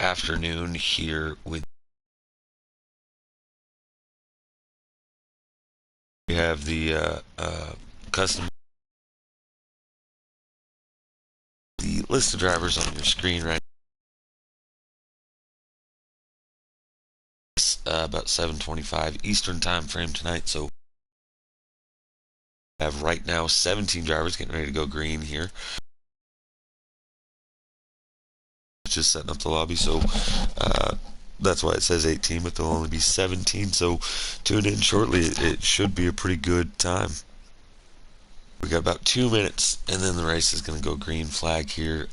afternoon here with we have the custom the list of drivers on your screen right about 7:25 Eastern time frame tonight. So we have right now 17 drivers getting ready to go green here. Just setting up the lobby, so that's why it says 18, but there'll only be 17. So tune in shortly. It should be a pretty good time. We got about 2 minutes, and then the race is going to go green flag here.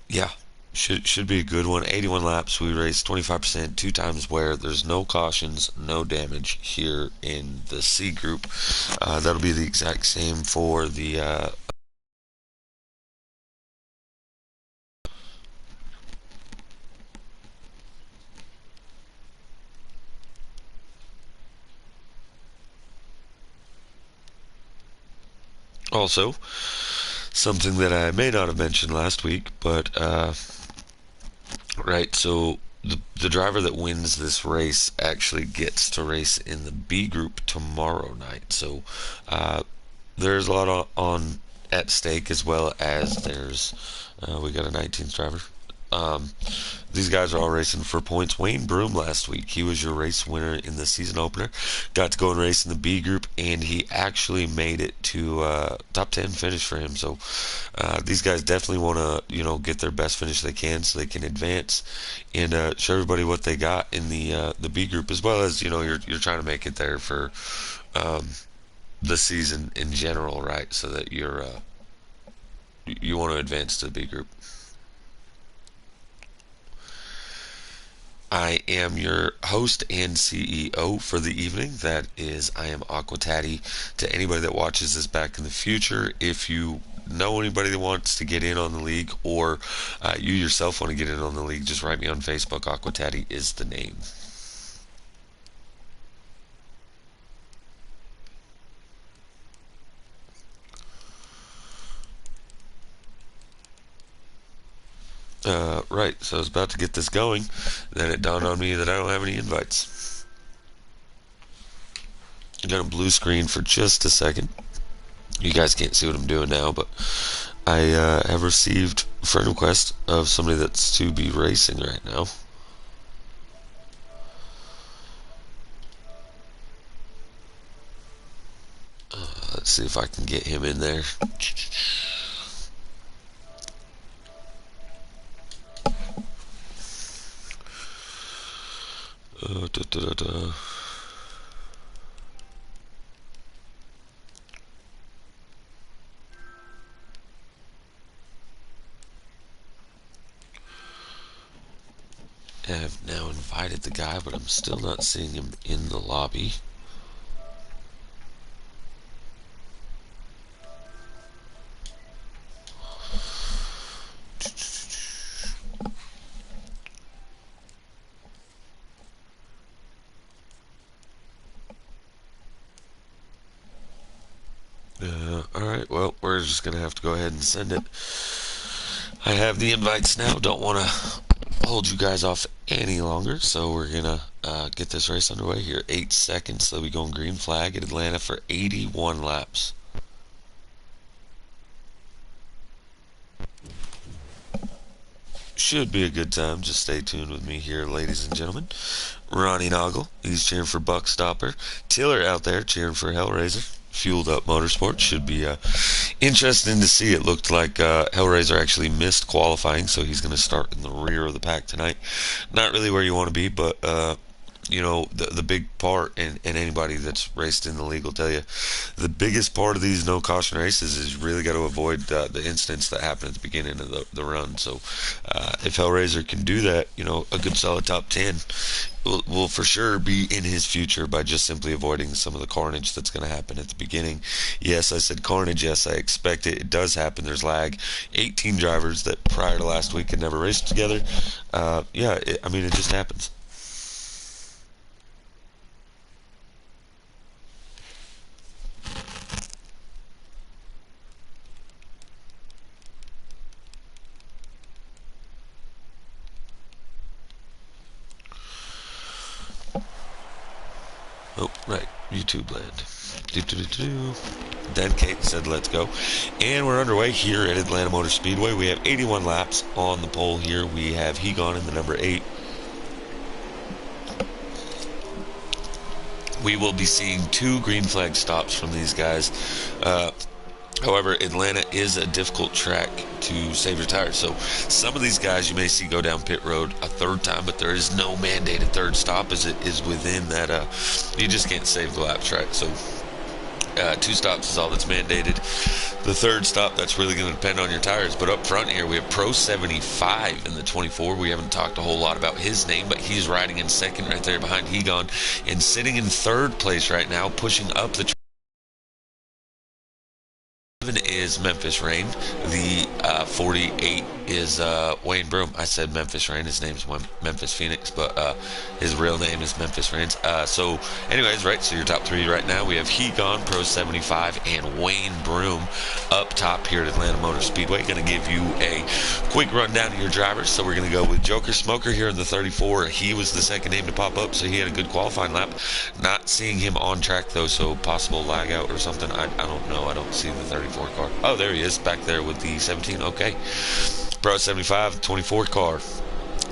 Yeah, should be a good one. 81 laps. We raced 25%, two times wear. There's no cautions, no damage here in the C group. That'll be the exact same for the also something that I may not have mentioned last week, but right. So the driver that wins this race actually gets to race in the B group tomorrow night. So uh, there's a lot on at stake, as well as there's we got a 19th driver. Um, these guys are all racing for points. Wayne Broom last week, he was your race winner in the season opener. Got to go and race in the B group, and he actually made it to top 10 finish for him. So these guys definitely want to get their best finish they can, so they can advance and show everybody what they got in the B group, as well as you're trying to make it there for um, the season in general, right? So that you want to advance to the B group. I am your host and CEO for the evening. That is, I am Aquataddy. To anybody that watches this back in the future, if you know anybody that wants to get in on the league, or you yourself want to get in on the league, just write me on Facebook. Aquataddy is the name. Right, so I was about to get this going. Then it dawned on me that I don't have any invites. I got a blue screen for just a second. You guys can't see what I'm doing now, but I have received a friend request of somebody that's to be racing right now. Let's see if I can get him in there. Da, da, da, da. I have now invited the guy, but I'm still not seeing him in the lobby. Alright, well, we're just going to have to go ahead and send it. I have the invites now. Don't want to hold you guys off any longer, so we're going to get this race underway here. 8 seconds. They'll be going green flag at Atlanta for 81 laps. Should be a good time. Just stay tuned with me here, ladies and gentlemen. Ronnie Noggle, he's cheering for Buck Stopper. Tiller out there cheering for Hellraiser. Fueled Up Motorsports should be interesting to see. It looked like Hellraiser actually missed qualifying, so he's going to start in the rear of the pack tonight. Not really where you want to be, but the big part, and anybody that's raced in the league will tell you, the biggest part of these no caution races is you really got to avoid the incidents that happen at the beginning of the run. So if Hellraiser can do that, a good solid top 10 will for sure be in his future by just simply avoiding some of the carnage that's going to happen at the beginning. Yes, I said carnage. Yes, I expect it. It does happen. There's lag. 18 drivers that prior to last week had never raced together. It just happens. Oh, right. YouTube land. Then Kate said, let's go. And we're underway here at Atlanta Motor Speedway. We have 81 laps on the pole here. We have Hegon in the number 8. We will be seeing 2 green flag stops from these guys. However, Atlanta is a difficult track to save your tires. So some of these guys you may see go down pit road a third time, but there is no mandated third stop as it is within that. You just can't save the lap track. So 2 stops is all that's mandated. The third stop, that's really going to depend on your tires. But up front here, we have Pro 75 in the 24. We haven't talked a whole lot about his name, but he's riding in second right there behind Hegon and sitting in third place right now, pushing up the is Memphis Rain. The 48 is Wayne Broom. I said Memphis Rain. His name's Memphis Phoenix, but his real name is Memphis Rains. So anyways, right, so your top 3 right now, we have Hegon, Pro 75, and Wayne Broom up top here at Atlanta Motor Speedway. Going to give you a quick rundown of your drivers. So we're going to go with Joker Smoker here in the 34. He was the second name to pop up, so he had a good qualifying lap. Not seeing him on track, though, so possible lag out or something. I don't know. I don't see the 34 car. Oh, there he is back there with the 17. Okay. Pro 75, 24 car.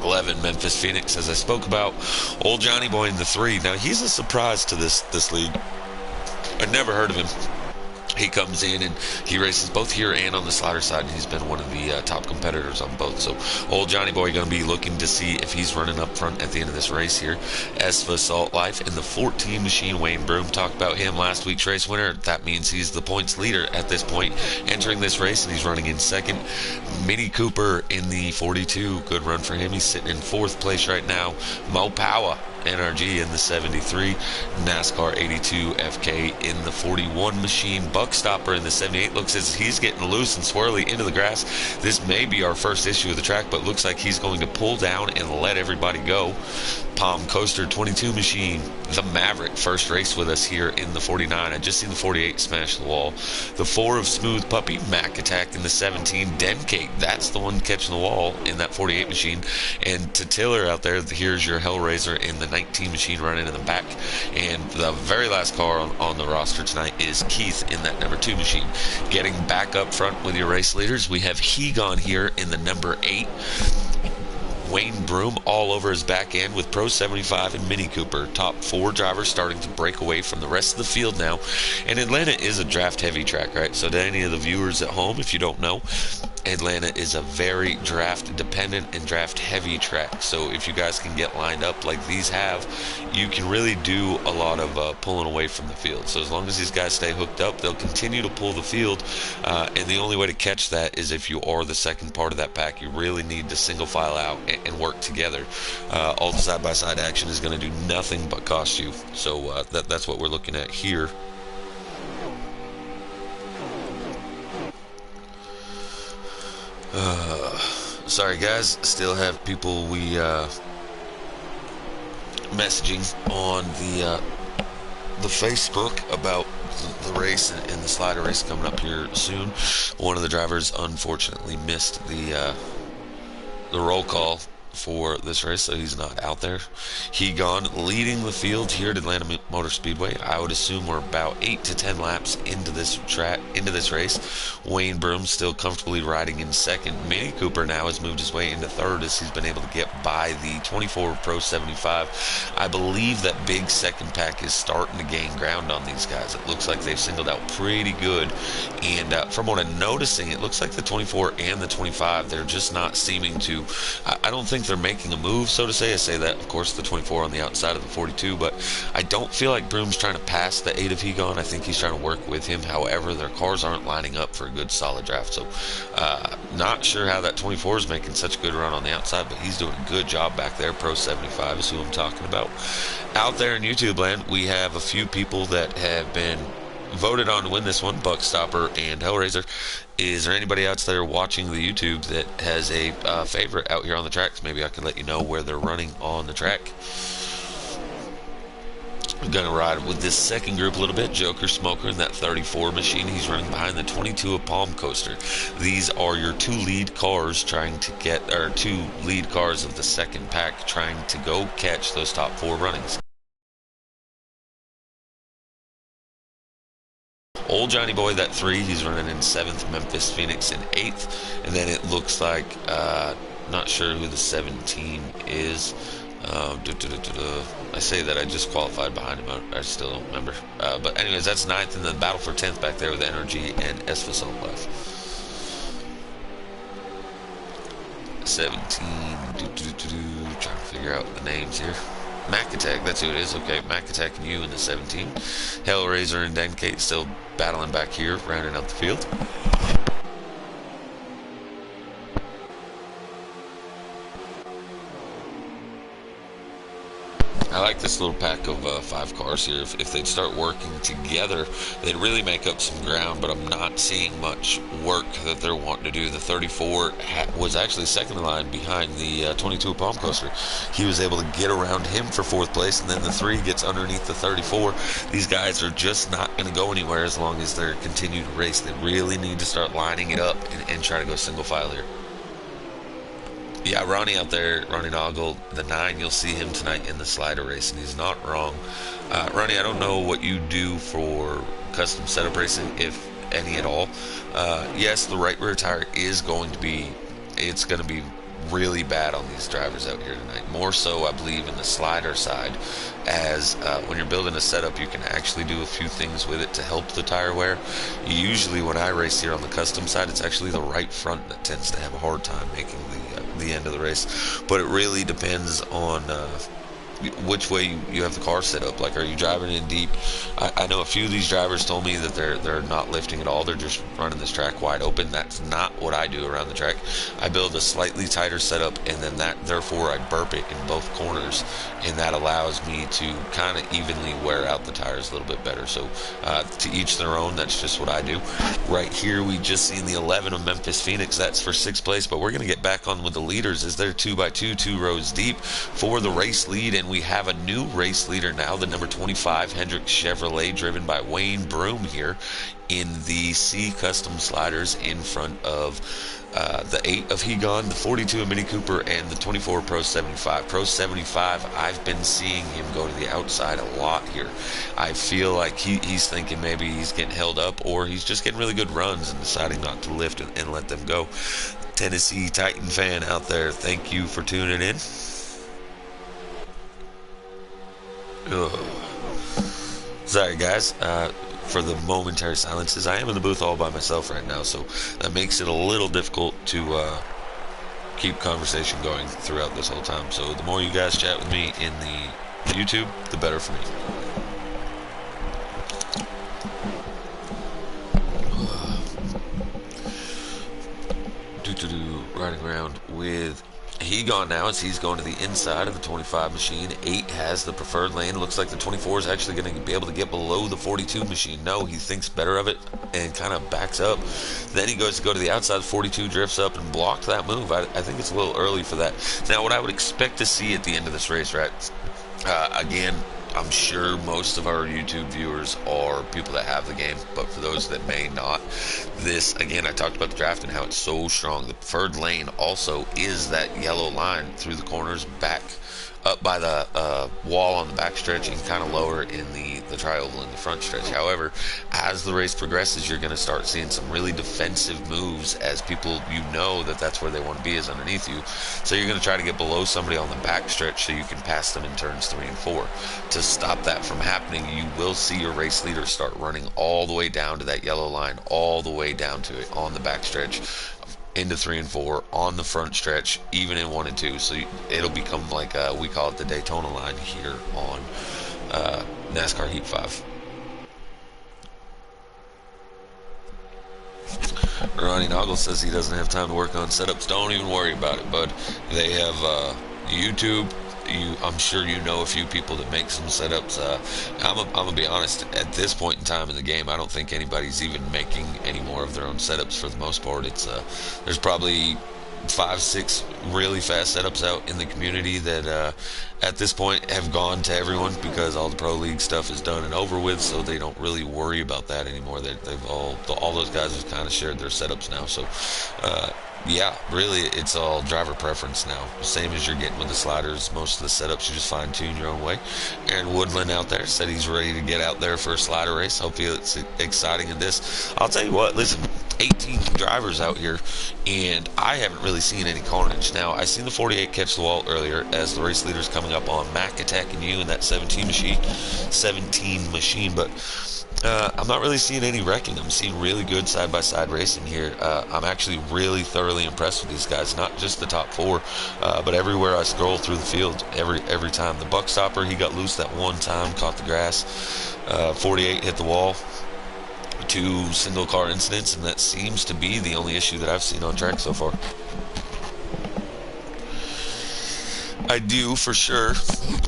11, Memphis Phoenix, as I spoke about. Old Johnny Boy in the 3. Now, he's a surprise to this league. I'd never heard of him. He comes in and he races both here and on the slider side, and he's been one of the top competitors on both. So old Johnny Boy going to be looking to see if he's running up front at the end of this race here. As for Salt Life in the 14 machine, Wayne Broom, talked about him last week's race winner. That means he's the points leader at this point entering this race, and he's running in second. Mini Cooper in the 42, good run for him. He's sitting in 4th place right now. Mo Power NRG in the 73, NASCAR 82, FK in the 41 machine, Buckstopper in the 78. Looks as he's getting loose and swirly into the grass. This may be our first issue of the track, but looks like he's going to pull down and let everybody go. Palm Coaster 22 machine, the Maverick, first race with us here in the 49. I just seen the 48 smash the wall. The 4 of Smooth Puppy, Mac Attack in the 17, Dencate, that's the one catching the wall in that 48 machine. And to Tiller out there, here's your Hellraiser in the 19 machine running in the back. And the very last car on the roster tonight is Keith in that number 2 machine. Getting back up front with your race leaders, we have Hegon here in the number 8. Wayne Broom all over his back end with Pro 75 and Mini Cooper. Top 4 drivers starting to break away from the rest of the field now. And Atlanta is a draft-heavy track, right? So to any of the viewers at home, if you don't know, Atlanta is a very draft-dependent and draft-heavy track. So if you guys can get lined up like these have, you can really do a lot of pulling away from the field. So as long as these guys stay hooked up, they'll continue to pull the field. And the only way to catch that is if you are the second part of that pack. You really need to single file out and work together. All the side-by-side action is going to do nothing but cost you. So that's what we're looking at here. Sorry guys, still have people messaging on the Facebook about the race and the slider race coming up here soon. One of the drivers unfortunately missed the roll call for this race, so he's not out there. Hegon leading the field here at Atlanta Motor Speedway. I would assume we're about 8 to 10 laps into this race. Wayne Broom still comfortably riding in second. Mini Cooper now has moved his way into third as he's been able to get by the 24 Pro 75. I believe that big second pack is starting to gain ground on these guys. It looks like they've singled out pretty good, and from what I'm noticing, it looks like the 24 and the 25, they're just not seeming to, I don't think they're making a move, so to say. I say that, of course, the 24 on the outside of the 42, but I don't feel like Broom's trying to pass the 8 of Hegon. I think he's trying to work with him. However, their cars aren't lining up for a good solid draft, so not sure how that 24 is making such a good run on the outside, but he's doing a good job back there. Pro 75 is who I'm talking about. Out there in YouTube land, we have a few people that have been voted on to win this one, Buckstopper and Hellraiser. Is there anybody else there watching the YouTube that has a favorite out here on the tracks? Maybe I can let you know where they're running on the track. I'm going to ride with this second group a little bit. Joker Smoker in that 34 machine. He's running behind the 22 of Palm Coaster. These are your 2 lead cars trying to get, or 2 lead cars of the second pack trying to go catch those top 4 runnings. Old Johnny Boy, that 3, he's running in 7th, Memphis Phoenix in 8th, and then it looks like, not sure who the 17 is. I say that I just qualified behind him. I still don't remember. But anyways, that's 9th, and then battle for 10th back there with Energy and Esfasol left. 17. Trying to figure out the names here. Mac Attack, that's who it is. Okay, Mac Attack and you in the 17. Hellraiser and Denkate still battling back here, rounding out the field. I like this little pack of 5 cars here. If they'd start working together, they'd really make up some ground, but I'm not seeing much work that they're wanting to do. The 34 was actually second in line behind the 22 Palm Coaster. He was able to get around him for 4th place, and then the 3 gets underneath the 34. These guys are just not going to go anywhere as long as they're continuing to race. They really need to start lining it up and try to go single file here. Yeah, Ronnie out there, Ronnie Noggle, the 9, you'll see him tonight in the slider race, and he's not wrong. Ronnie, I don't know what you do for custom setup racing, if any at all. Yes, the right rear tire is going to be, it's going to be really bad on these drivers out here tonight. More so, I believe, in the slider side, as when you're building a setup, you can actually do a few things with it to help the tire wear. Usually, when I race here on the custom side, it's actually the right front that tends to have a hard time making the end of the race. But it really depends on which way you have the car set up. Like, are you driving in deep? I know a few of these drivers told me that they're not lifting at all. They're just running this track wide open. That's not what I do around the track. I build a slightly tighter setup, and then therefore I burp it in both corners, and that allows me to kind of evenly wear out the tires a little bit better. So to each their own. That's just what I do. Right here, we just seen the 11 of Memphis Phoenix. That's for 6th place, but we're going to get back on with the leaders as they're 2x2, 2 rows deep for the race lead, and we have a new race leader now, the number 25 Hendrick Chevrolet, driven by Wayne Broom here in the C Custom Sliders, in front of the 8 of Hegon, the 42 of Mini Cooper, and the 24 Pro 75. Pro 75, I've been seeing him go to the outside a lot here. I feel like he's thinking maybe he's getting held up, or he's just getting really good runs and deciding not to lift and let them go. Tennessee Titan fan out there, thank you for tuning in. Ugh. Sorry guys for the momentary silences. I am in the booth all by myself right now, so that makes it a little difficult to keep conversation going throughout this whole time. So the more you guys chat with me in the YouTube, the better for me. Riding around with Hegon now, as he's going to the inside of the 25 machine. 8 has the preferred lane. Looks like the 24 is actually going to be able to get below the 42 machine. No, he thinks better of it and kind of backs up. Then he goes to go to the outside. 42 drifts up and blocked that move. I think it's a little early for that. Now, what I would expect to see at the end of this race, right? Again, I'm sure most of our YouTube viewers are people that have the game, but for those that may not, this, again, I talked about the draft and how it's so strong. The preferred lane also is that yellow line through the corners, back up by the wall on the back stretch, and kind of lower in the tri-oval in the front stretch. However, as the race progresses, you're going to start seeing some really defensive moves, as people, you know that that's where they want to be, is underneath you. So you're going to try to get below somebody on the back stretch so you can pass them in turns 3 and 4. To stop that from happening, you will see your race leader start running all the way down to that yellow line, all the way down to it on the back stretch, into 3 and 4, on the front stretch, even in 1 and 2. So it'll become like we call it the Daytona line here on NASCAR Heat 5. Ronnie Noggle says he doesn't have time to work on setups. Don't even worry about it, bud. They have YouTube. I'm sure you know a few people that make some setups. I'm gonna be honest, at this point in time in the game, I don't think anybody's even making any more of their own setups for the most part. It's there's probably 5-6 really fast setups out in the community that at this point have gone to everyone, because all the pro league stuff is done and over with, so they don't really worry about that anymore. They've all those guys have kind of shared their setups now. So Yeah, really, it's all driver preference now. Same as you're getting with the sliders. Most of the setups you just fine tune your own way. Aaron Woodland out there said he's ready to get out there for a slider race. Hopefully, it's exciting in this. I'll tell you what, listen, 18 drivers out here, and I haven't really seen any carnage. Now, I seen the 48 catch the wall earlier as the race leader's coming up on Mac attacking you in that 17 machine, but I'm not really seeing any wrecking. I'm seeing really good side-by-side racing here. I'm actually really thoroughly impressed with these guys. Not just the top four, but everywhere I scroll through the field, every time. The buck stopper, he got loose that one time, caught the grass. 48 hit the wall. Two single car incidents, and that seems to be the only issue that I've seen on track so far. I do for sure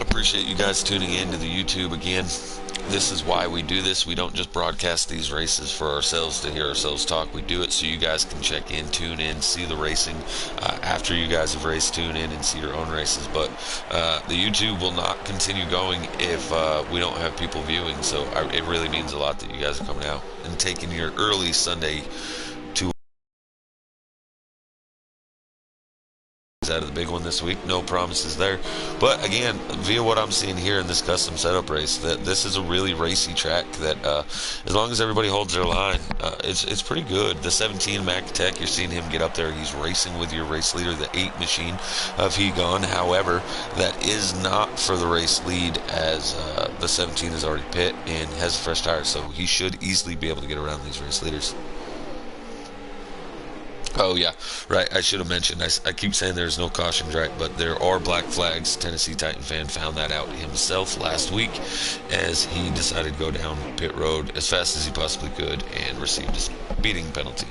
appreciate you guys tuning in to the YouTube again. This is why we do this. We don't just broadcast these races for ourselves to hear ourselves talk. We do it so you guys can check in, tune in, see the racing after you guys have raced, tune in and see your own races. But the YouTube will not continue going if we don't have people viewing. So it really means a lot that you guys are coming out and taking your early Sunday out of the big one this week. No promises there, but again, via what I'm seeing here in this custom setup race, that this is a really racy track that as long as everybody holds their line, it's pretty good. The 17 Mac Tech, you're seeing him get up there. He's racing with your race leader, the 8 machine of He Gone. However, that is not for the race lead, as the 17 is already pit and has a fresh tire, so he should easily be able to get around these race leaders. Oh, yeah, right. I should have mentioned. I keep saying there's no cautions, right? But there are black flags. Tennessee Titan fan found that out himself last week as he decided to go down pit road as fast as he possibly could and received a speeding penalty.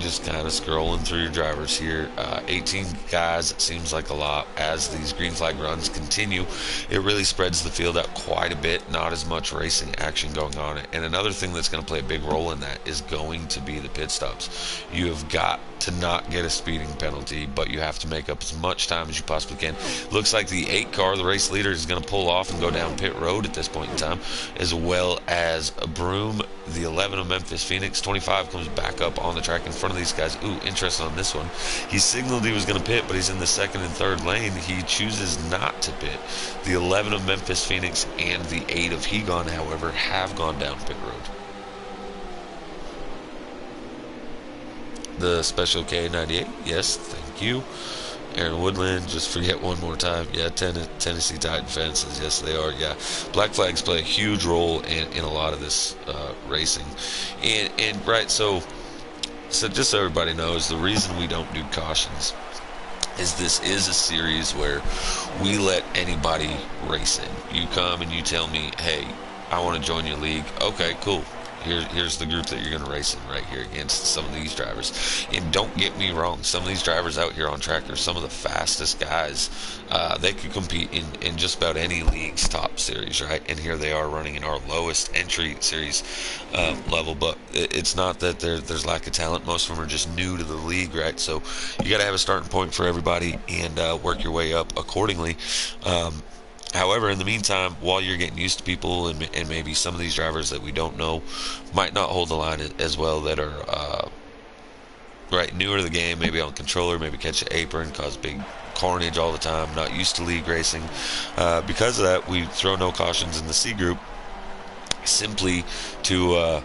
Just kind of scrolling through your drivers here. 18 guys, it seems like a lot. As these green flag runs continue, it really spreads the field out quite a bit. Not as much racing action going on. And another thing that's going to play a big role in that is going to be the pit stops. You have got to not get a speeding penalty, but you have to make up as much time as you possibly can. Looks like the 8 car, the race leader, is going to pull off and go down pit road at this point in time, as well as a Broom. The 11 of Memphis Phoenix, 25, comes back up on the track in front of these guys. Ooh, interesting on this one. He signaled he was going to pit, but he's in the second and third lane. He chooses not to pit. The 11 of Memphis Phoenix and the 8 of He Gone, however, have gone down pit road. The Special K98, yes, thank you. Aaron Woodland, just forget one more time. Yeah, Tennessee Titan fences, yes they are. Yeah, black flags play a huge role in a lot of this racing, and right. So just so everybody knows, the reason we don't do cautions is this is a series where we let anybody race in. You come and you tell me, hey, I want to join your league. Okay, cool. Here's the group that you're going to race in right here against some of these drivers. And don't get me wrong, some of these drivers out here on track are some of the fastest guys. They could compete in just about any league's top series, right? And here they are running in our lowest entry series level. But it's not that there's lack of talent. Most of them are just new to the league, right? So you got to have a starting point for everybody and work your way up accordingly. However, in the meantime, while you're getting used to people and maybe some of these drivers that we don't know might not hold the line as well, that are right newer to the game, maybe on controller, maybe catch an apron, cause big carnage all the time, not used to league racing. Because of that, we throw no cautions in the C group simply to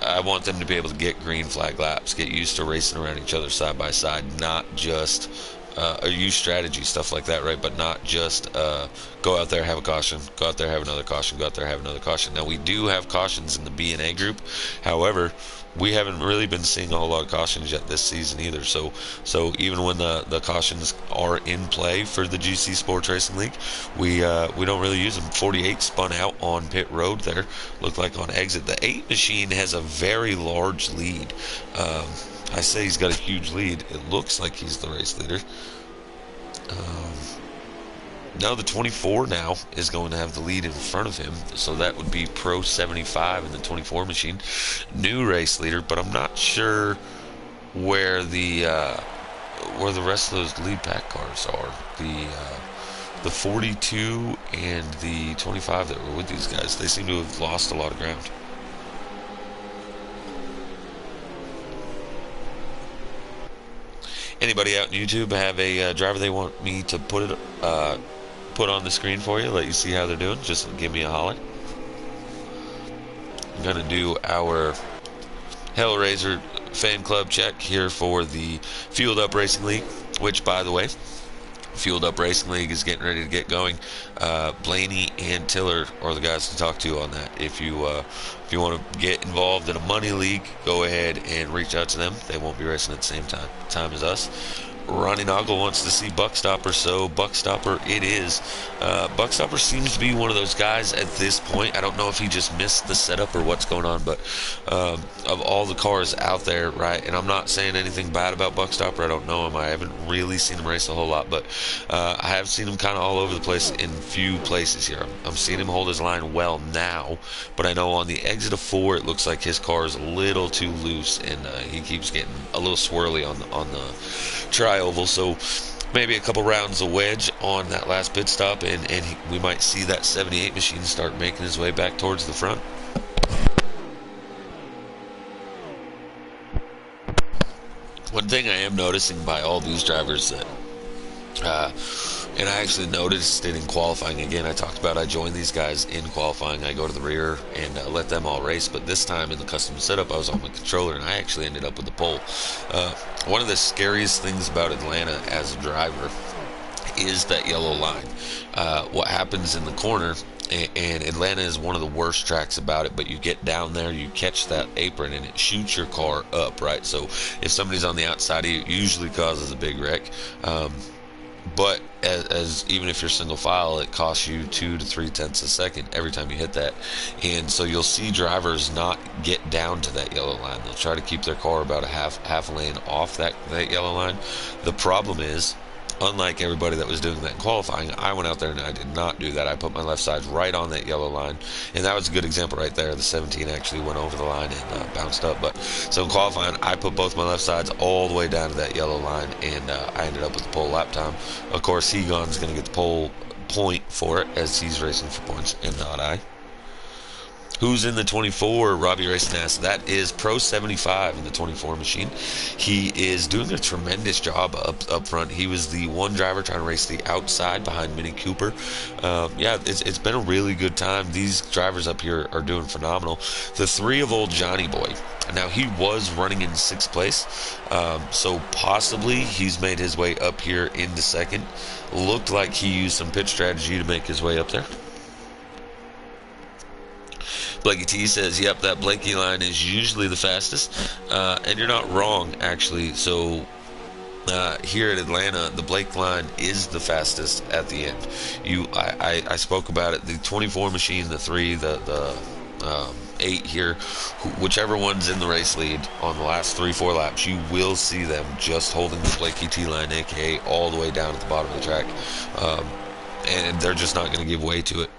I want them to be able to get green flag laps, get used to racing around each other side by side, not just or use strategy, stuff like that, right? But not just go out there, have a caution, go out there, have another caution, go out there, have another caution. Now, we do have cautions in the B and A group. However, we haven't really been seeing a whole lot of cautions yet this season either. So even when the cautions are in play for the GC Sports Racing League, we don't really use them. 48 spun out on pit road there, looked like on exit. The 8 machine has a very large lead. I say he's got a huge lead. It looks like he's the race leader. No, the 24 now is going to have the lead in front of him, so that would be Pro 75 in the 24 machine. New race leader, but I'm not sure where the rest of those lead pack cars are. The 42 and the 25 that were with these guys, they seem to have lost a lot of ground. anybody out in YouTube have a driver they want me to put on the screen for you, let you see how they're doing, just give me a holler. I'm gonna do our Hellraiser fan club check here for the Fueled Up Racing League, which, by the way, Fueled Up Racing League is getting ready to get going. Blaney and Tiller are the guys to talk to on that. If you want to get involved in a money league, go ahead and reach out to them. They won't be racing at the same time as us. Ronnie Noggle wants to see Buckstopper, so Buckstopper it is. Buckstopper seems to be one of those guys at this point. I don't know if he just missed the setup or what's going on, but of all the cars out there, right, and I'm not saying anything bad about Buckstopper. I don't know him. I haven't really seen him race a whole lot, but I have seen him kind of all over the place in few places here. I'm seeing him hold his line well now, but I know on the exit of 4, it looks like his car is a little too loose, and he keeps getting a little swirly on the tri-oval, so maybe a couple rounds of wedge on that last pit stop, and we might see that 78 machine start making his way back towards the front. One thing I am noticing by all these drivers that and I actually noticed it in qualifying. Again, I talked about I joined these guys in qualifying. I go to the rear and let them all race, but this time in the custom setup, I was on my controller, and I actually ended up with the pole. One of the scariest things about Atlanta as a driver is that yellow line. What happens in the corner, and Atlanta is one of the worst tracks about it, but you get down there, you catch that apron, and it shoots your car up, right? So if somebody's on the outside of you, it usually causes a big wreck. But as even if you're single file, it costs you 2 to 3 tenths a second every time you hit that, and so you'll see drivers not get down to that yellow line. They'll try to keep their car about a half lane off that yellow line. The problem is, unlike everybody that was doing that in qualifying, I went out there and I did not do that. I put my left sides right on that yellow line, and that was a good example right there. The 17 actually went over the line and bounced up. But so in qualifying, I put both my left sides all the way down to that yellow line, and I ended up with the pole lap time. Of course, Hegon's going to get the pole point for it, as he's racing for points and not I. Who's in the 24 Robbie Racing asks? That is Pro 75 in the 24 machine. He is doing a tremendous job up front. He was the one driver trying to race the outside behind Mini Cooper. Yeah, it's been a really good time. These drivers up here are doing phenomenal. The 3 of old Johnny Boy. Now, he was running in 6th place, so possibly he's made his way up here into 2nd. Looked like he used some pit strategy to make his way up there. Blakey T says, yep, that Blakey line is usually the fastest, and you're not wrong, actually. So here at Atlanta, the Blake line is the fastest at the end. I spoke about it. The 24 machine, the 3, the 8 here, whichever one's in the race lead on the last 3-4 laps, you will see them just holding the Blakey T line, aka all the way down at the bottom of the track, and they're just not going to give way to it.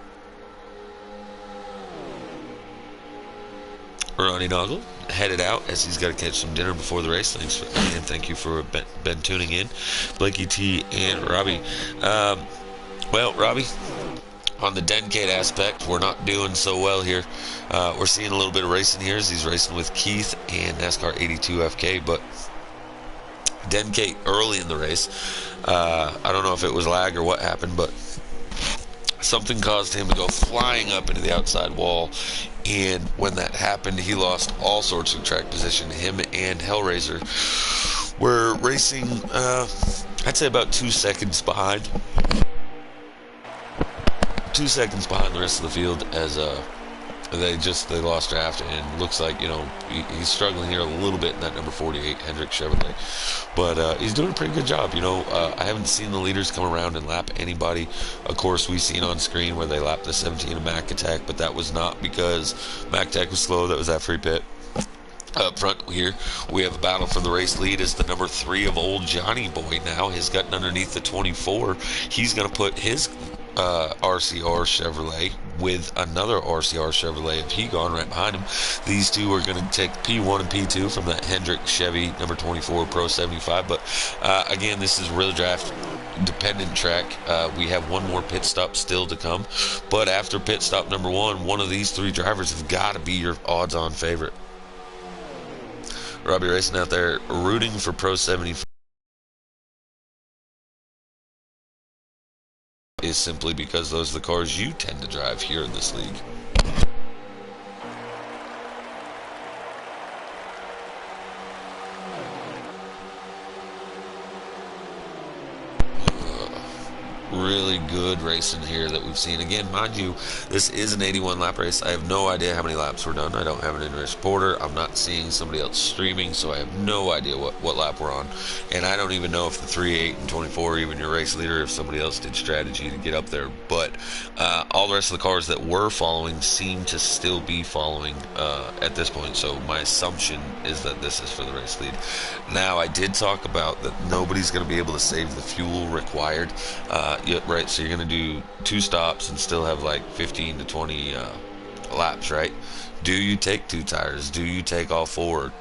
Ronnie Noggle headed out as he's got to catch some dinner before the race. Thank you for Ben tuning in, Blakey T and Robbie. Well, Robbie, on the Dencade aspect, we're not doing so well here. We're seeing a little bit of racing here as he's racing with Keith and NASCAR 82 FK, but Dencade early in the race, I don't know if it was lag or what happened, but something caused him to go flying up into the outside wall, and when that happened, he lost all sorts of track position. Him and Hellraiser were racing, I'd say about 2 seconds behind. 2 seconds behind the rest of the field as they lost draft, and looks like, he's struggling here a little bit in that number 48 Hendrick Chevrolet, but he's doing a pretty good job. I haven't seen the leaders come around and lap anybody. Of course, we've seen on screen where they lapped the 17 of Mac Attack, but that was not because Mac Attack was slow. That was that free pit. Up front here, we have a battle for the race lead as the number 3 of old Johnny Boy now has gotten underneath the 24. He's going to put his RCR Chevrolet with another RCR Chevrolet of Hegon right behind him. These two are going to take P1 and P2 from that Hendrick Chevy number 24 Pro 75. But again, this is real draft dependent track. We have one more pit stop still to come, but after pit stop number 1, one of these 3 drivers have got to be your odds-on favorite. Robbie Racing out there rooting for Pro 75. is simply because those are the cars you tend to drive here in this league. Really good racing here that we've seen. Again, mind you, this is an 81 lap race. I have no idea how many laps were done. I don't have an in-race reporter. I'm not seeing somebody else streaming, so I have no idea what lap we're on. And I don't even know if the 3, 8, and 24 are even your race leader, if somebody else did strategy to get up there. But all the rest of the cars that were following seem to still be following at this point. So my assumption is that this is for the race lead. Now, I did talk about that nobody's going to be able to save the fuel required. Yeah, right, so you're going to do 2 stops and still have like 15 to 20 laps, right? Do you take 2 tires? Do you take all 4?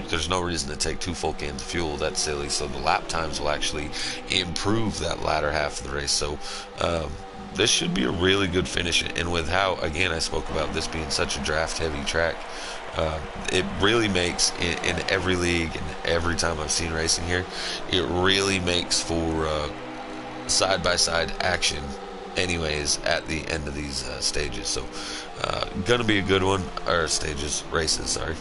There's no reason to take 2 full cans of fuel. That's silly. So the lap times will actually improve that latter half of the race. So this should be a really good finish. And with how, again, I spoke about this being such a draft-heavy track, it really makes, in every league and every time I've seen racing here, it really makes for side-by-side action anyways at the end of these stages. So gonna be a good one, or races, sorry.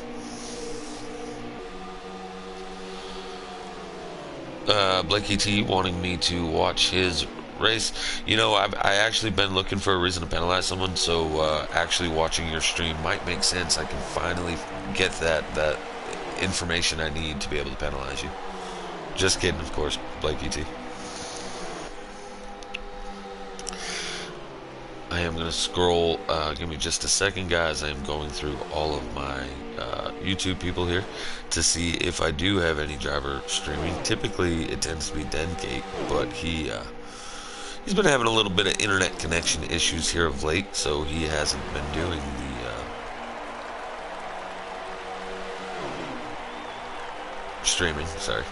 Blakey T wanting me to watch his race. You know, I actually been looking for a reason to penalize someone, so actually watching your stream might make sense. I can finally get that information I need to be able to penalize you. Just kidding, of course, Blakey T. I am going to scroll, give me just a second, guys. I am going through all of my YouTube people here to see if I do have any driver streaming. Typically, it tends to be Dencate, but he's been having a little bit of internet connection issues here of late, so he hasn't been doing the streaming, sorry.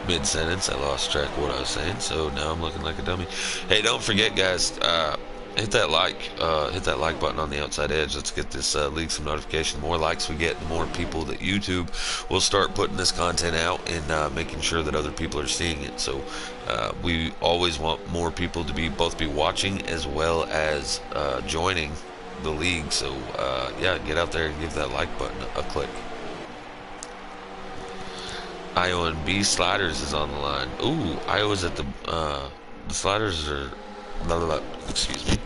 Mid-sentence, I lost track of what I was saying, so now I'm looking like a dummy. Hey, don't forget, guys, hit that like button on the outside edge. Let's get this league some notification. The more likes we get, the more people that YouTube will start putting this content out and making sure that other people are seeing it. So we always want more people to both be watching as well as joining the league. So yeah, get out there and give that like button a click. Iowa and B Sliders is on the line. Ooh, Iowa's at the Sliders are, excuse me.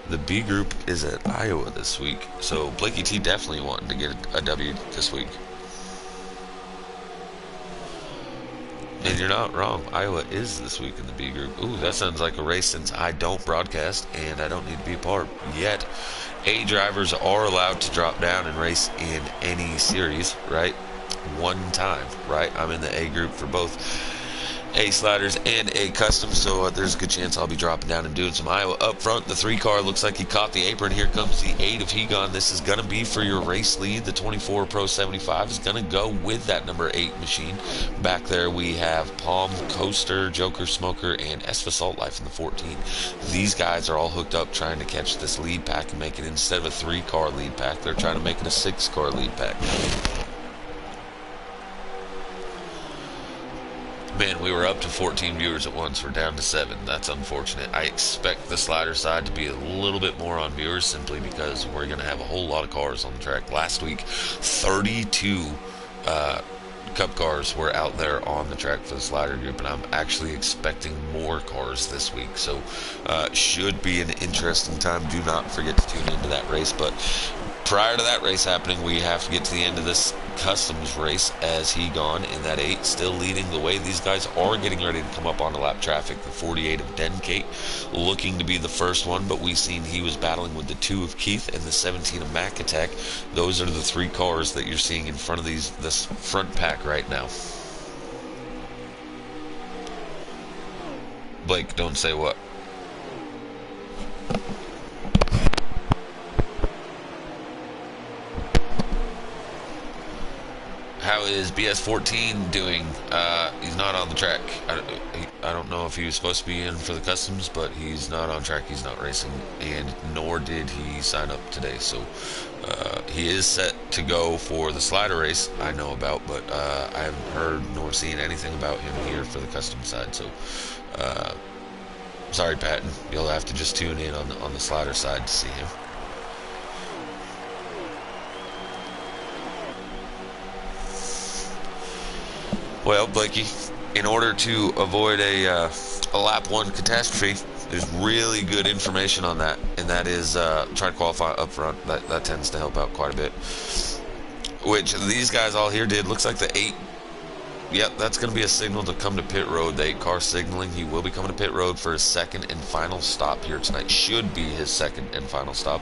The B group is at Iowa this week. So Blakey T definitely wanting to get a W this week. And you're not wrong. Iowa is this week in the B group. Ooh, that sounds like a race since I don't broadcast and I don't need to be a part. Yet, A drivers are allowed to drop down and race in any series, right? One time, right? I'm in the A group for both A Sliders and A Custom, so there's a good chance I'll be dropping down and doing some Iowa. Up front, the 3 car looks like he caught the apron. Here comes the 8 of Hegon. This is going to be for your race lead. The 24 Pro 75 is going to go with that number 8 machine. Back there we have Palm, Coaster, Joker, Smoker, and Esfa Salt Life in the 14. These guys are all hooked up trying to catch this lead pack and make it, instead of a 3-car lead pack, they're trying to make it a 6-car lead pack. Man, we were up to 14 viewers at once. We're down to 7. That's unfortunate. I expect the Slider side to be a little bit more on viewers simply because we're going to have a whole lot of cars on the track. Last week, 32 Cup cars were out there on the track for the Slider group, and I'm actually expecting more cars this week. So should be an interesting time. Do not forget to tune into that race. But prior to that race happening, we have to get to the end of this Customs race as Hegon in that 8 still leading the way. These guys are getting ready to come up onto lap traffic. The 48 of Dencate looking to be the first one, but we've seen he was battling with the 2 of Keith and the 17 of Mac Attack. Those are the 3 cars that you're seeing in front of this front pack right now. Blake, don't say what. How is BS14 doing? He's not on the track. I don't know if he was supposed to be in for the Customs, but he's not on track. He's not racing, and nor did he sign up today. So he is set to go for the Slider race I know about, but I haven't heard nor seen anything about him here for the Custom side. So Sorry, Patton. You'll have to just tune in on the slider side to see him. Well, Blakey, in order to avoid a lap one catastrophe, there's really good information on that, and that is try to qualify up front. That tends to help out quite a bit. Which these guys all here did. Looks like the 8. Yep, that's going to be a signal to come to pit road. The 8 car signaling he will be coming to pit road for his second and final stop here tonight. Should be his second and final stop.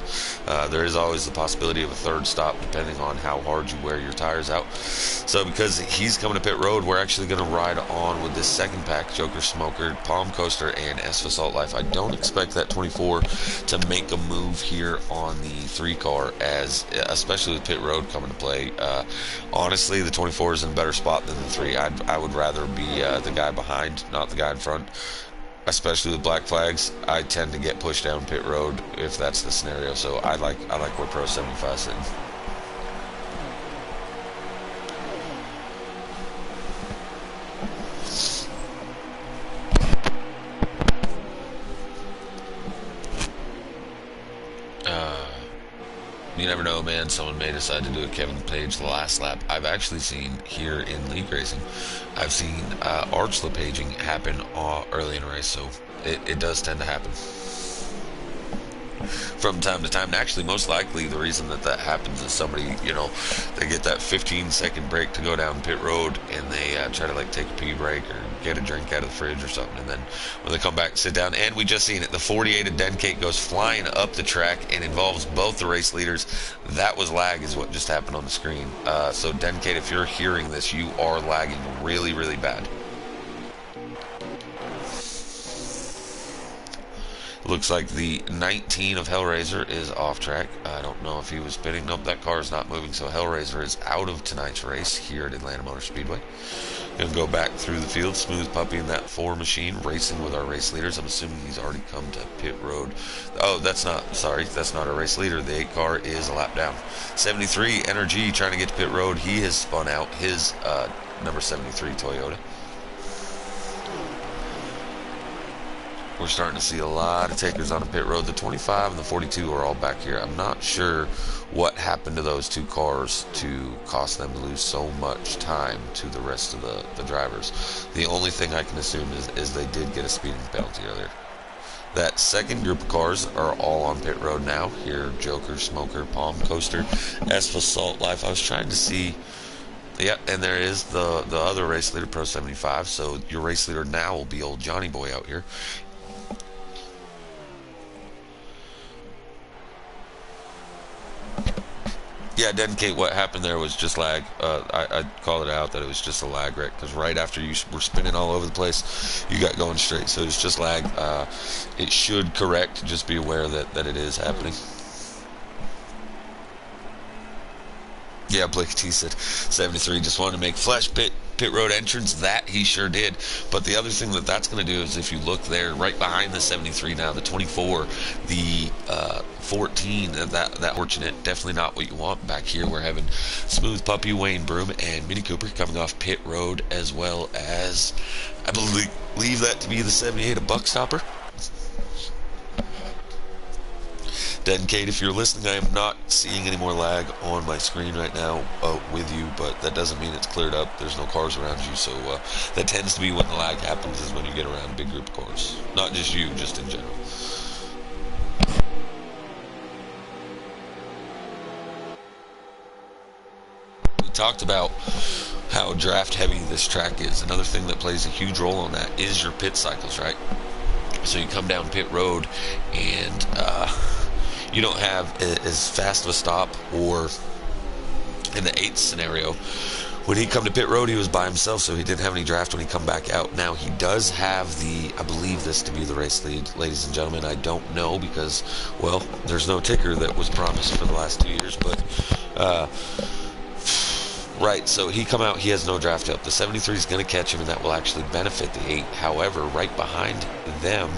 There is always the possibility of a third stop depending on how hard you wear your tires out. So because he's coming to pit road, we're actually going to ride on with this second pack, Joker Smoker, Palm Coaster, and SV Salt Life. I don't expect that 24 to make a move here on the 3 car, as especially with pit road coming to play. Honestly, the 24 is in a better spot than the 3. I would rather be the guy behind, not the guy in front, especially with black flags. I tend to get pushed down pit road if that's the scenario, so I like where Pro 75 sitting. You never know, man. Someone may decide to do a Kevin Page the last lap. I've actually seen here in league racing, I've seen arch paging happen early in a race, so it does tend to happen from time to time. And actually, most likely the reason that happens is somebody, they get that 15-second break to go down pit road, and they try to like take a pee break or get a drink out of the fridge or something, and then when they come back, sit down. And we just seen it. The 48 of Denkate goes flying up the track and involves both the race leaders. That was lag, is what just happened on the screen. So Denkate, if you're hearing this, you are lagging really, really bad. Looks like the 19 of Hellraiser is off track. I don't know if he was spinning. Nope, that car is not moving, so Hellraiser is out of tonight's race here at Atlanta Motor Speedway. Gonna go back through the field. Smooth Puppy in that 4 machine, racing with our race leaders. I'm assuming he's already come to pit road. Oh, that's not our race leader. The 8 car is a lap down. 73 Energy trying to get to pit road. He has spun out his number 73 Toyota. We're starting to see a lot of takers on the pit road. The 25 and the 42 are all back here. I'm not sure what happened to those 2 cars to cost them to lose so much time to the rest of the drivers. The only thing I can assume is they did get a speeding penalty earlier. That second group of cars are all on pit road now. Here, Joker, Smoker, Palm Coaster, SV Salt Life. I was trying to see... Yeah, and there is the other race leader, Pro 75. So your race leader now will be old Johnny Boy out here. Yeah, Denkate, what happened there was just lag. I called it out that it was just a lag wreck, because right after you were spinning all over the place, you got going straight. So it's just lag. It should correct. Just be aware that it is happening. Yeah, Blake T said 73 just wanted to make flash pit road entrance. That he sure did. But the other thing that's going to do is, if you look there, right behind the 73 now, the 24, the 14, that fortunate, definitely not what you want. Back here we're having Smooth Puppy, Wayne Broom, and Mini Cooper coming off pit road, as well as, I believe that to be the 78 of Buckstopper. Denkate, if you're listening, I am not seeing any more lag on my screen right now with you, but that doesn't mean it's cleared up. There's no cars around you, so that tends to be when the lag happens, is when you get around a big group of cars. Not just you, just in general. We talked about how draft heavy this track is. Another thing that plays a huge role on that is your pit cycles, right? So you come down pit road and you don't have as fast of a stop, or in the 8th scenario, when he come to pit road, he was by himself, so he didn't have any draft when he come back out. Now, he does have I believe this to be the race lead, ladies and gentlemen. I don't know because, well, there's no ticker that was promised for the last 2 years, but, right, so he come out, he has no draft up. The 73 is going to catch him, and that will actually benefit the 8. However, right behind them,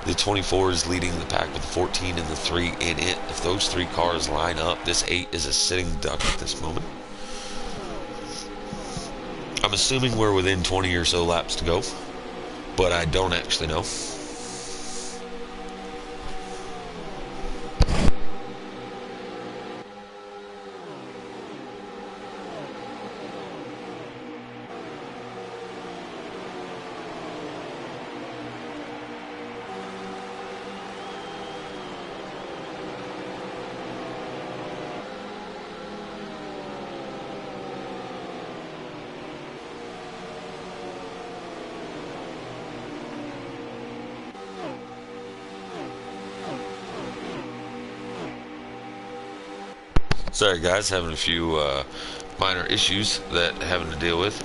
the 24 is leading the pack with the 14 and the 3 in it. If those 3 cars line up, this 8 is a sitting duck at this moment. I'm assuming we're within 20 or so laps to go, but I don't actually know. Sorry, guys, having a few minor issues that having to deal with.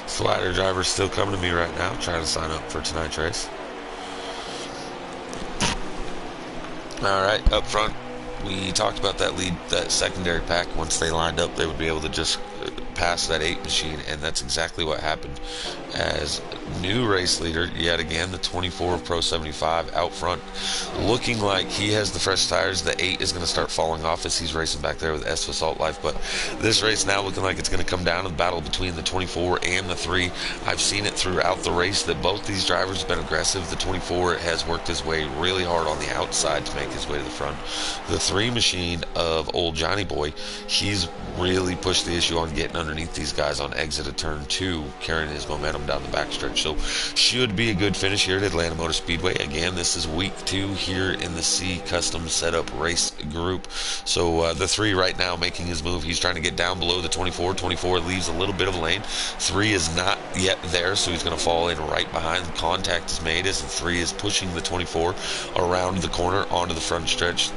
Slider driver's still coming to me right now, trying to sign up for tonight's race. All right, up front, we talked about that lead, that secondary pack. Once they lined up, they would be able to just pass that 8 machine, and that's exactly what happened. As new race leader, yet again, the 24 Pro 75 out front, looking like he has the fresh tires. The 8 is going to start falling off as he's racing back there with S Assault Life, but this race now looking like it's going to come down to the battle between the 24 and the 3. I've seen it throughout the race that both these drivers have been aggressive. The 24 has worked his way really hard on the outside to make his way to the front. The 3 machine of old Johnny Boy, he's really pushed the issue on getting underneath these guys on exit of turn 2, carrying his momentum down the backstretch. So should be a good finish here at Atlanta Motor Speedway. Again, this is week 2 here in the C Custom Setup Race Group. So the 3 right now making his move. He's trying to get down below the 24. 24 leaves a little bit of a lane. 3 is not yet there, so he's going to fall in right behind. Contact is made as the 3 is pushing the 24 around the corner onto the front stretch.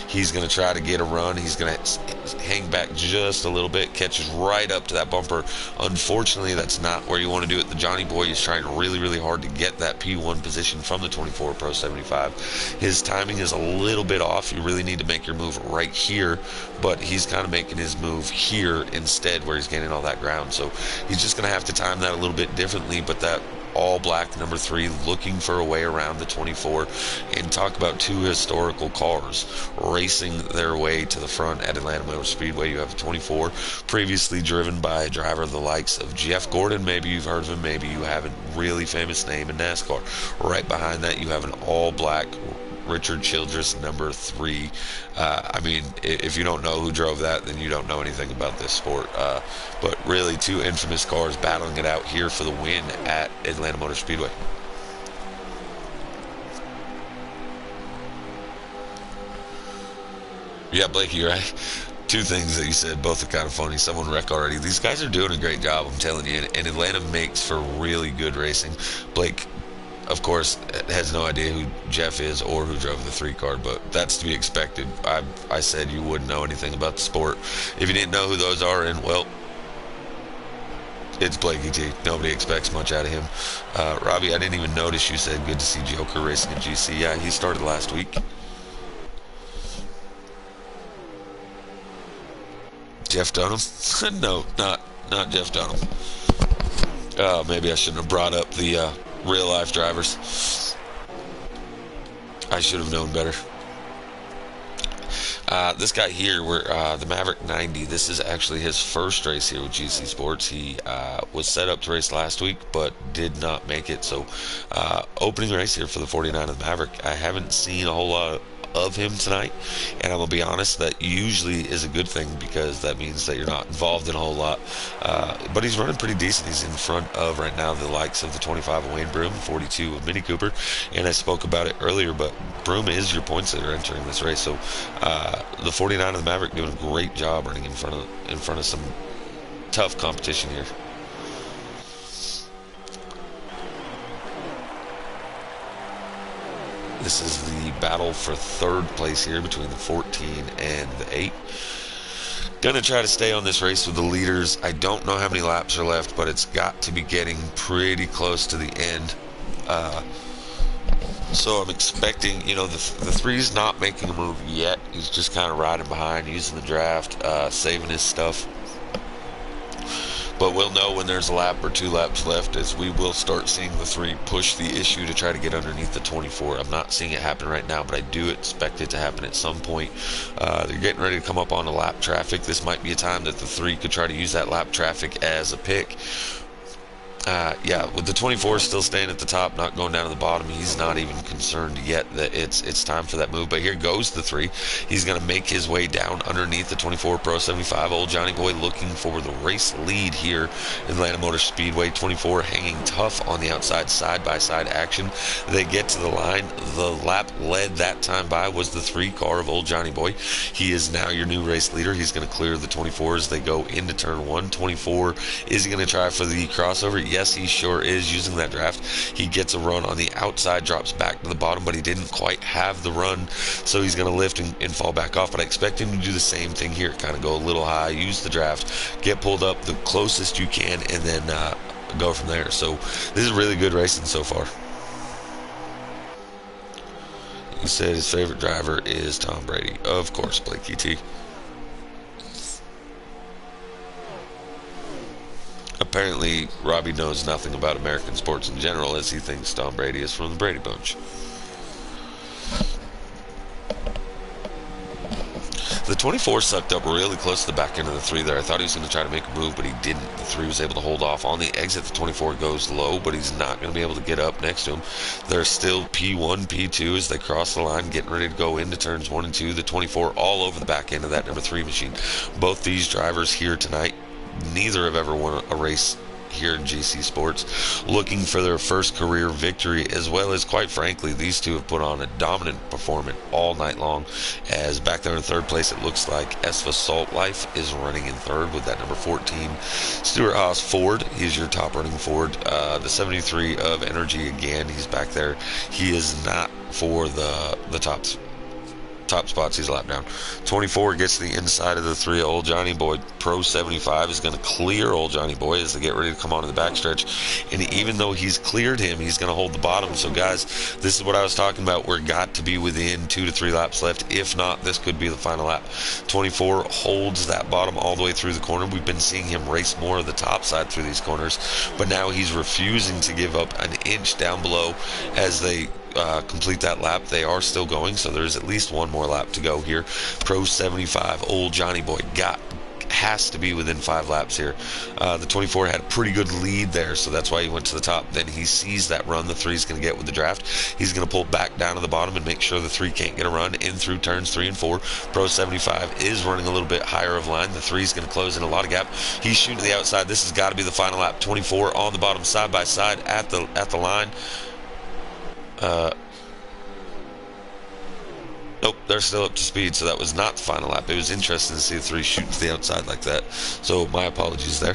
He's going to try to get a run. He's going to hang back just a little bit, catches right up to that bumper. Unfortunately, that's not where you want to do it. The Johnny Boy is trying really, really hard to get that P1 position from the 24 Pro 75. His timing is a little bit off. You really need to make your move right here, but he's kind of making his move here instead where he's gaining all that ground. So he's just going to have to time that a little bit differently, but that all black number 3 looking for a way around the 24. And talk about 2 historical cars racing their way to the front at Atlanta Motor Speedway. You have a 24 previously driven by a driver the likes of Jeff Gordon. Maybe you've heard of him, maybe you haven't. Really famous name in NASCAR. Right behind that you have an all black Richard Childress number 3. I mean, if you don't know who drove that, then you don't know anything about this sport. But really 2 infamous cars battling it out here for the win at Atlanta Motor Speedway. Yeah, Blakey, you're right. 2 things that you said, both are kind of funny. Someone wrecked already. These guys are doing a great job, I'm telling you. And Atlanta makes for really good racing. Blake, of course, has no idea who Jeff is or who drove the 3 car, but that's to be expected. I said you wouldn't know anything about the sport if you didn't know who those are, and well, it's Blakey T. Nobody expects much out of him. Robbie, I didn't even notice you said good to see Joker racing at GC. Yeah, he started last week. Jeff Dunham? No, not Jeff Dunham. Maybe I shouldn't have brought up the real life drivers. I should have known better. This guy here, the Maverick 90, this is actually his first race here with GC Sports. He was set up to race last week, but did not make it. So, opening race here for the 49 of the Maverick. I haven't seen a whole lot of him tonight, and I'm gonna be honest, that usually is a good thing because that means that you're not involved in a whole lot. But he's running pretty decent. He's in front of right now the likes of the 25 of Wayne Broom, 42 of Mini Cooper, and I spoke about it earlier, but Broom is your points leader entering this race. So the 49 of the Maverick doing a great job running in front of some tough competition here. This is the battle for 3rd place here between the 14 and the 8. Gonna try to stay on this race with the leaders. I don't know how many laps are left, but it's got to be getting pretty close to the end. So I'm expecting, the 3's not making a move yet. He's just kind of riding behind, using the draft, saving his stuff. But we'll know when there's a lap or 2 laps left, as we will start seeing the 3 push the issue to try to get underneath the 24. I'm not seeing it happen right now, but I do expect it to happen at some point. They're getting ready to come up on a lap traffic. This might be a time that the 3 could try to use that lap traffic as a pick. Yeah, with the 24 still staying at the top, not going down to the bottom, he's not even concerned yet that it's time for that move. But here goes the 3. He's going to make his way down underneath the 24 Pro 75. Old Johnny Boy looking for the race lead here in Atlanta Motor Speedway. 24 hanging tough on the outside, side-by-side action. They get to the line. The lap led that time by was the 3 car of Old Johnny Boy. He is now your new race leader. He's going to clear the 24 as they go into turn 1. 24 is going to try for the crossover. Yes, he sure is using that draft. He gets a run on the outside, drops back to the bottom, but he didn't quite have the run, so he's going to lift and fall back off. But I expect him to do the same thing here, kind of go a little high, use the draft, get pulled up the closest you can, and then go from there. So this is really good racing so far. He said his favorite driver is Tom Brady. Of course, Blakey T. Apparently, Robbie knows nothing about American sports in general, as he thinks Tom Brady is from the Brady Bunch. The 24 sucked up really close to the back end of the 3 there. I thought he was going to try to make a move, but he didn't. The 3 was able to hold off. On the exit, the 24 goes low, but he's not going to be able to get up next to him. They're still P1, P2 as they cross the line, getting ready to go into turns 1 and 2. The 24 all over the back end of that number 3 machine. Both these drivers here tonight, neither have ever won a race here in GC Sports, looking for their first career victory, as well as, quite frankly, these two have put on a dominant performance all night long. As back there in third place, it looks like Esfa Salt Life is running in third with that number 14 Stuart Haas Ford. He's your top running Ford. The 73 of Energy again, he's back there. He is not for the top spots. He's a lap down. 24 gets to the inside of the 3. Old Johnny Boy Pro 75 is going to clear Old Johnny Boy as they get ready to come onto the backstretch, and even though he's cleared him, he's going to hold the bottom. So guys, this is what I was talking about. We're got to be within 2 to 3 laps left. If not, this could be the final lap. 24 holds that bottom all the way through the corner. We've been seeing him race more of the top side through these corners, but now he's refusing to give up an inch down below as they complete that lap. They are still going, so there's at least one more lap to go here. Pro 75, Old Johnny Boy has to be within 5 laps here. The 24 had a pretty good lead there, so that's why he went to the top. Then he sees that run the 3 is going to get with the draft. He's going to pull back down to the bottom and make sure the 3 can't get a run in through turns 3 and 4. Pro 75 is running a little bit higher of line. The 3 is going to close in a lot of gap. He's shooting to the outside. This has got to be the final lap. 24 on the bottom, side by side at the line. Nope, they're still up to speed, so that was not the final lap. It was interesting to see the 3 shoot to the outside like that. So my apologies there.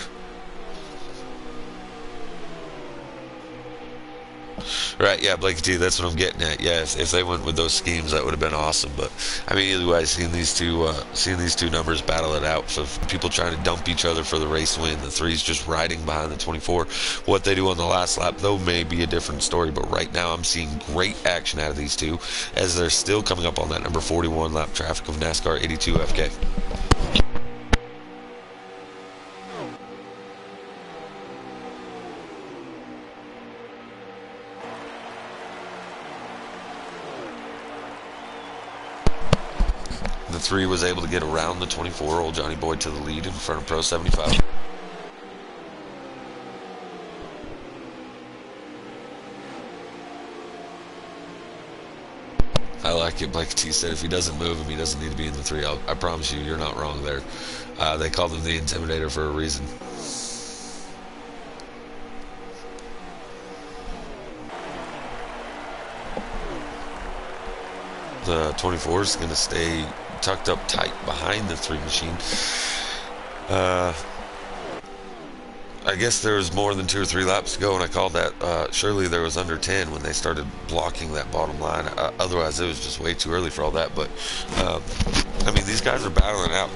Right, yeah, Blakey T, that's what I'm getting at. Yeah, if they went with those schemes, that would have been awesome. But I mean, either way, seeing these two numbers battle it out, so people trying to dump each other for the race win, the 3's just riding behind the 24. What they do on the last lap, though, may be a different story. But right now, I'm seeing great action out of these two as they're still coming up on that number 41 lap traffic of NASCAR 82 FK. The 3 was able to get around the 24, Old Johnny Boy to the lead in front of Pro 75. I like it. Blake T said if he doesn't move him, he doesn't need to be in the 3. I promise you, you're not wrong there. They called him the Intimidator for a reason. The 24 is going to stay tucked up tight behind the 3 machine. I guess there was more than 2 or 3 laps to go, and I called that. Surely there was under 10 when they started blocking that bottom line. Otherwise, it was just way too early for all that. But I mean, these guys are battling out.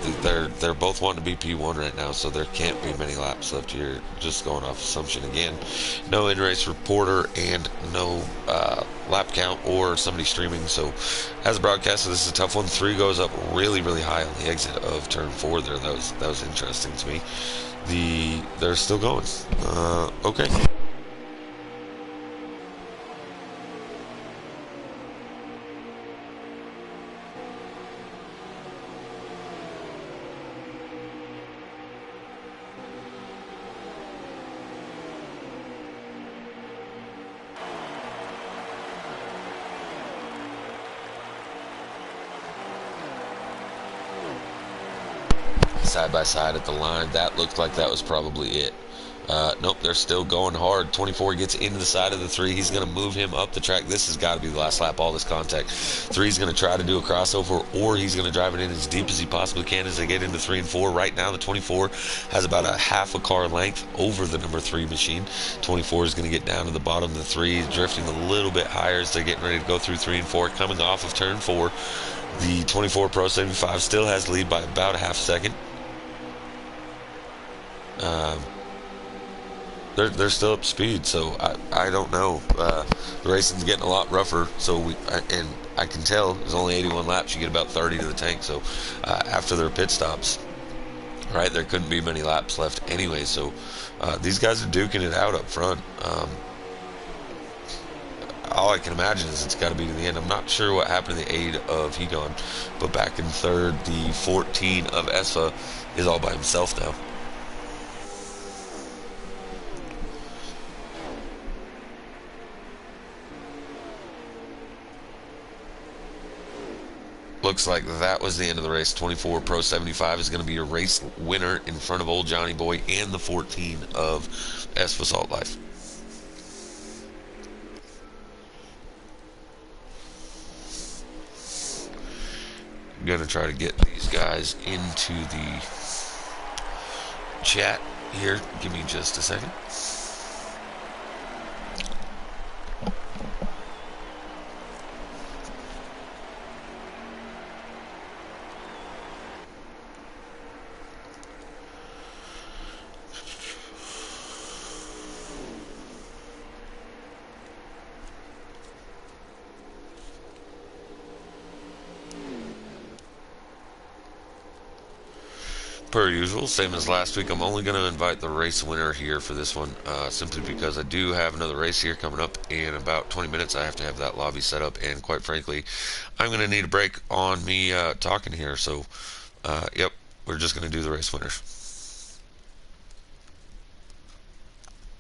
They're both wanting to be P1 right now, so there can't be many laps left here. Just going off assumption again. No in-race reporter and no lap count or somebody streaming. So as a broadcaster, this is a tough one. 3 goes up really, really high on the exit of turn 4 there. That was interesting to me. They're still going. Okay. side by side at the line. That looked like that was probably it. Nope, they're still going hard. 24 gets into the side of the 3. He's going to move him up the track. This has got to be the last lap, all this contact. 3's going to try to do a crossover, or he's going to drive it in as deep as he possibly can as they get into 3 and 4. Right now, the 24 has about a half a car length over the number 3 machine. 24 is going to get down to the bottom of the 3, drifting a little bit higher as they're getting ready to go through 3 and 4. Coming off of turn 4, the 24 Pro 75 still has lead by about a half second. They're still up speed, so I don't know. The racing's getting a lot rougher, so and I can tell there's only 81 laps. You get about 30 to the tank, so after their pit stops, right, there couldn't be many laps left anyway. So these guys are duking it out up front. All I can imagine is it's got to be to the end. I'm not sure what happened to the 8 of Hegon, but back in third, the 14 of Esfa is all by himself now. Looks like that was the end of the race. 24 Pro 75 is going to be a race winner in front of old Johnny Boy and the 14 of Esfa Salt Life. I'm going to try to get these guys into the chat here. Give me just a second. Per usual, same as last week, I'm only going to invite the race winner here for this one, simply because I do have another race here coming up in about 20 minutes. I have to have that lobby set up, and quite frankly, I'm going to need a break on me talking here. So, yep, we're just going to do the race winners.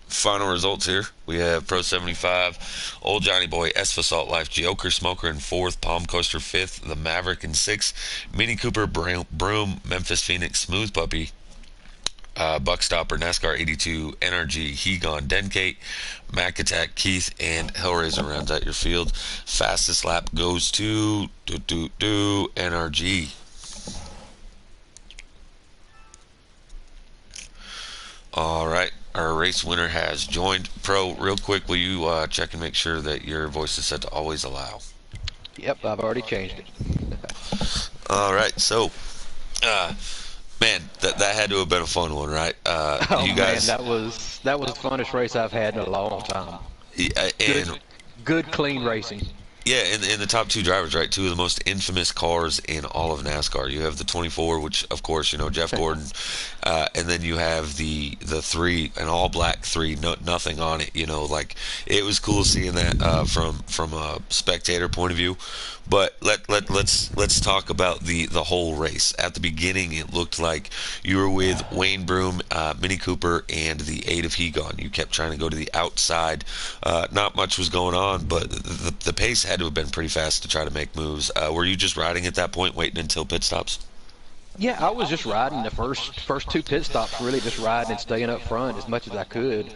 Final results here. We have Pro 75, Old Johnny Boy, Esfa Salt Life, Joker Smoker in 4th, Palm Coaster 5th, The Maverick in 6th, Mini Cooper, Broom, Memphis Phoenix, Smooth Puppy, Buckstopper, NASCAR 82, NRG, Hegon, Denkate, Mac Attack, Keith, and Hellraiser rounds out your field. Fastest lap goes to NRG. All right. Our race winner has joined. Pro, real quick, will you check and make sure that your voice is set to always allow? Yep, I've already changed it. All right, so, man, that had to have been a fun one, right? You guys, man, that was the funnest race I've had in a long time. Good clean racing. Yeah, and the top 2 drivers, right? 2 of the most infamous cars in all of NASCAR. You have the 24, which, of course, you know, Jeff Gordon, and then you have the 3, an all-black 3, nothing on it. You know, like, it was cool seeing that from a spectator point of view. But let's talk about the whole race. At the beginning, it looked like you were with Wayne Broom, Mini Cooper, and the 8 of Hegon. You kept trying to go to the outside. Not much was going on, but the pace had to have been pretty fast to try to make moves. Were you just riding at that point, waiting until pit stops? Yeah, I was just riding the first 2 pit stops, really just riding and staying up front as much as I could.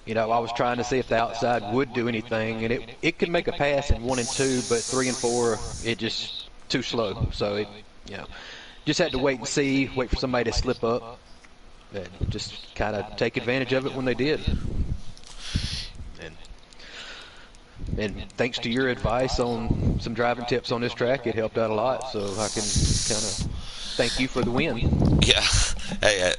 You know, I was trying to see if the outside would do anything, and it could make a pass in 1 and 2, but 3 and 4, it just too slow. So, just had to wait and see, wait for somebody to slip up, and just kind of take advantage of it when they did. And thanks to your advice on some driving tips on this track, it helped out a lot. So I can kind of thank you for the win. Yeah. Hey,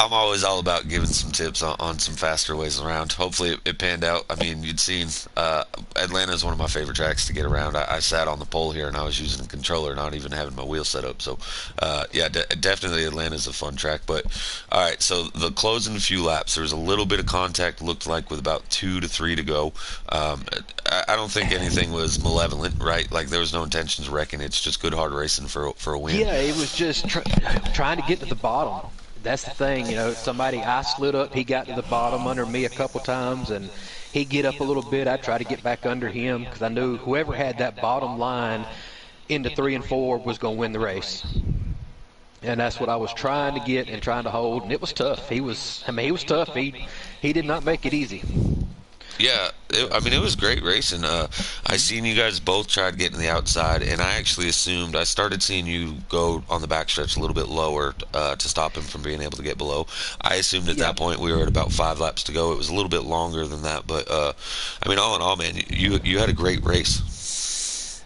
I'm always all about giving some tips on some faster ways around. Hopefully it panned out. I mean, you'd seen Atlanta is one of my favorite tracks to get around. I sat on the pole here and I was using a controller, not even having my wheel set up. So, yeah, definitely Atlanta's a fun track. But, all right, so the closing few laps, there was a little bit of contact, looked like, with about 2 to 3 to go. I don't think anything was malevolent, right? Like, there was no intentions of wrecking. It's just good, hard racing for a win. Yeah, it was just trying to get to the bottom. That's the thing, I slid up, he got to the bottom under me a couple times, and he'd get up a little bit. I'd try to get back under him because I knew whoever had that bottom line into 3 and 4 was going to win the race. and that's what I was trying to get and trying to hold, and it was tough. He was tough. He did not make it easy. Yeah, I mean, it was great racing. I seen you guys both try to get in the outside, and I actually assumed I started seeing you go on the backstretch a little bit lower to stop him from being able to get below. I assumed at Yeah, that point we were at about 5 laps to go. It was a little bit longer than that, but I mean, all in all, man, you had a great race.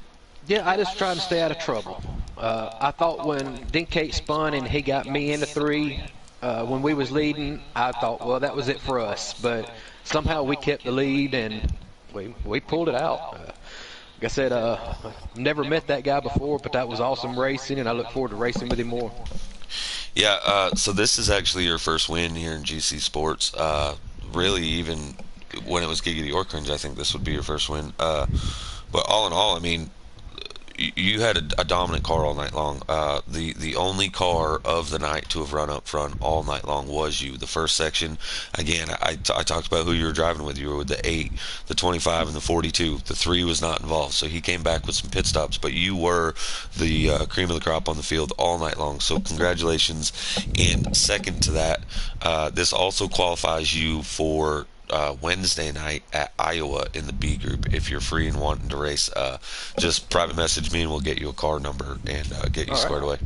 yeah. I just trying to stay out of trouble. I thought when Dinkate spun and he got me into three, when we was leading, I thought, well, that was it for us. But somehow we kept the lead and we pulled it out. Like I said, never met that guy before, but that was awesome racing, and I look forward to racing with him more. Yeah, so this is actually your first win here in GC Sports. Really, even when it was Giggity Orkrange, I think this would be your first win. But all in all, I mean, you had a dominant car all night long. The only car of the night to have run up front all night long was you. The first section, again, I talked about who you were driving with. You were with the 8, the 25, and the 42. The 3 was not involved, so he came back with some pit stops. But you were the cream of the crop on the field all night long. So congratulations. And second to that, this also qualifies you for Wednesday night at Iowa in the B group. If you're free and wanting to race, just private message me and we'll get you a car number and get you All right, squared away.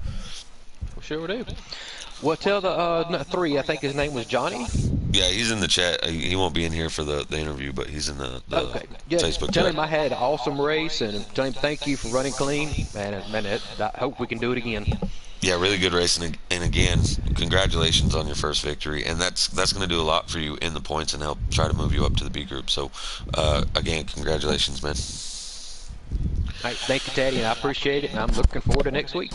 we sure do. Well, tell the three. I think his name was Johnny. Yeah, he's in the chat. He won't be in here for the interview, but he's in the Okay. Yeah. Facebook Tell chat. him I had an awesome race, and tell him thank you for running clean. Man, I hope we can do it again. Yeah, really good racing, and again, congratulations on your first victory. And that's going to do a lot for you in the points and help try to move you up to the B group. So, again, congratulations, man. All right, thank you, Taddy, and I appreciate it, and I'm looking forward to next week.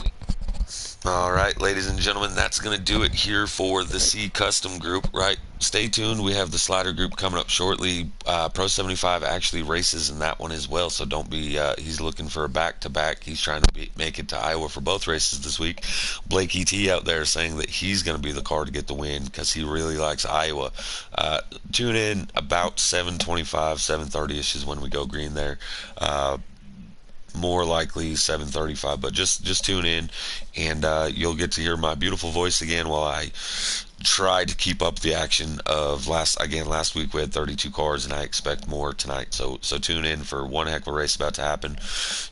All right, ladies and gentlemen, that's going to do it here for the C Custom Group, right? Stay tuned. We have the Slider Group coming up shortly. Pro 75 actually races in that one as well, so don't be, he's looking for a back-to-back. He's trying to make it to Iowa for both races this week. Blake E.T. out there saying that he's going to be the car to get the win because he really likes Iowa. Tune in about 7:25, 7:30ish is when we go green there. More likely 7:35, but just tune in and you'll get to hear my beautiful voice again while I try to keep up the action of last week we had 32 cars and I expect more tonight, so tune in for one heck of a race about to happen.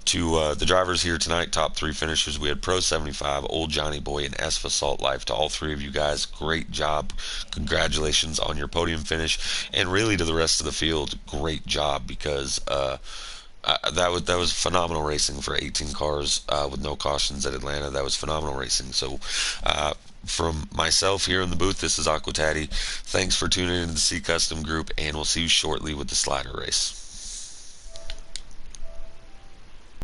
To the drivers here tonight, top 3 finishers, we had Pro 75, Old Johnny Boy, and Esfa Salt Life. To all 3 of you guys, great job, congratulations on your podium finish, and really to the rest of the field, great job, because that was phenomenal racing for 18 cars with no cautions at Atlanta. That was phenomenal racing. So from myself here in the booth, this is Aqua Taddy. Thanks for tuning in to the C Custom Group, and we'll see you shortly with the Slider race.